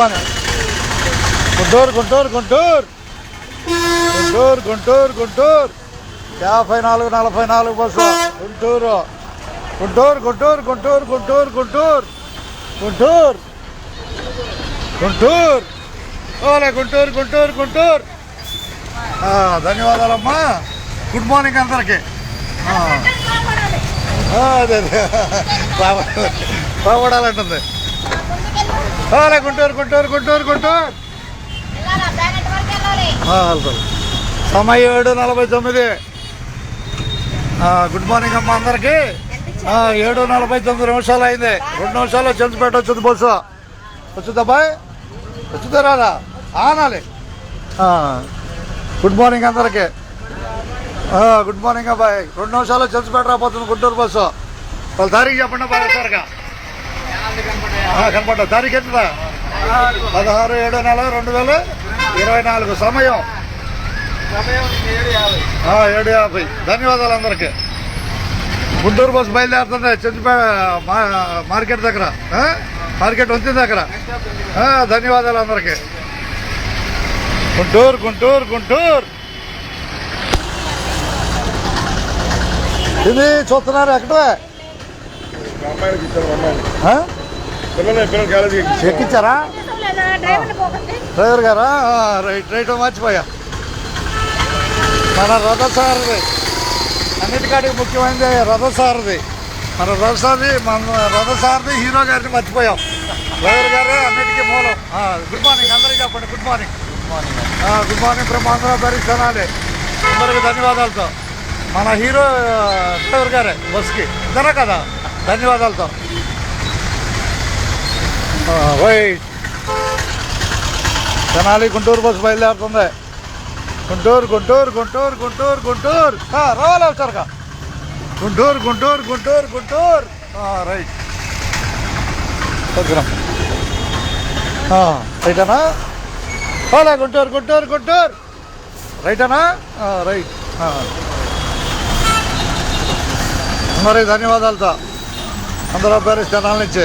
Morning. Guntur Guntur Guntur Guntur Guntur Guntur 5444 bus. Guntur Guntur Guntur Guntur Guntur Guntur Guntur Guntur ఓలే Guntur Guntur Guntur. ధన్యవాదాలమ్మా. Good morning అందరికి. అదే బాగుపడాలంటుంది. ఓలే గుంటూరు గుంటూరు గుంటూరు గుంటూరు. సమయం 7:49. గుడ్ మార్నింగ్ అమ్మా అందరికి. 7:49 అయింది. 2 నిమిషాల్లో చెంచుపేట వచ్చింది బస్సు. వచ్చిందబ్బాయి? వచ్చిందా రాదా? ఆనాలి. గుడ్ మార్నింగ్ అందరికి. గుడ్ మార్నింగ్ అబ్బాయి. 2 నిమిషాల్లో చెంచుపేట రాబోతుంది గుంటూరు బస్సు. వాళ్ళ తారీఖు చెప్పండి బాగా సార్గా. కనపడ్డా తారీఖు ఎంతదా? 16/7/2024. సమయం 7:50. ధన్యవాదాలు అందరికి. గుంటూరు బస్సు బయలుదేరుతుంది చెంచుపేట మార్కెట్ దగ్గర, మార్కెట్ వంతెన దగ్గర. ధన్యవాదాలు అందరికి. గుంటూరు గుంటూరు గుంటూరు. ఇది చూస్తున్నారు ఎక్కడే ఎక్కించారా డ్రైవర్ గారా? రైట్ రైట్ మర్చిపోయా. మన రథసారథి అన్నిటికాడికి ముఖ్యమైనది రథసారథి. మన రథసారథి హీరో గారిని మర్చిపోయాం. డ్రైవర్ గారు అన్నిటికీ మూలం. గుడ్ మార్నింగ్ అందరికీ చెప్పండి. Good morning. గుడ్ మార్నింగ్ బ్రహ్మాంధ్ర దర్శనాలే అందరికి ధన్యవాదాలతో. మన హీరో డ్రైవర్ గారే బస్కి ఇద్దరా కదా. ధన్యవాదాలతో. రైట్. తెనాలి గుంటూరు బస్సు బయలుదేరుతుంది. గుంటూరు గుంటూరు గుంటూరు గుంటూరు గుంటూరు. రావాలి వచ్చారుగా. గుంటూరు గుంటూరు గుంటూరు గుంటూరు. రైట్. దగ్గర రైటనా? ఓలే గుంటూరు గుంటూరు గుంటూరు. రైటనా? రైట్. మరి ధన్యవాదాలతో అందరూ పేరు స్థానాల నుంచి.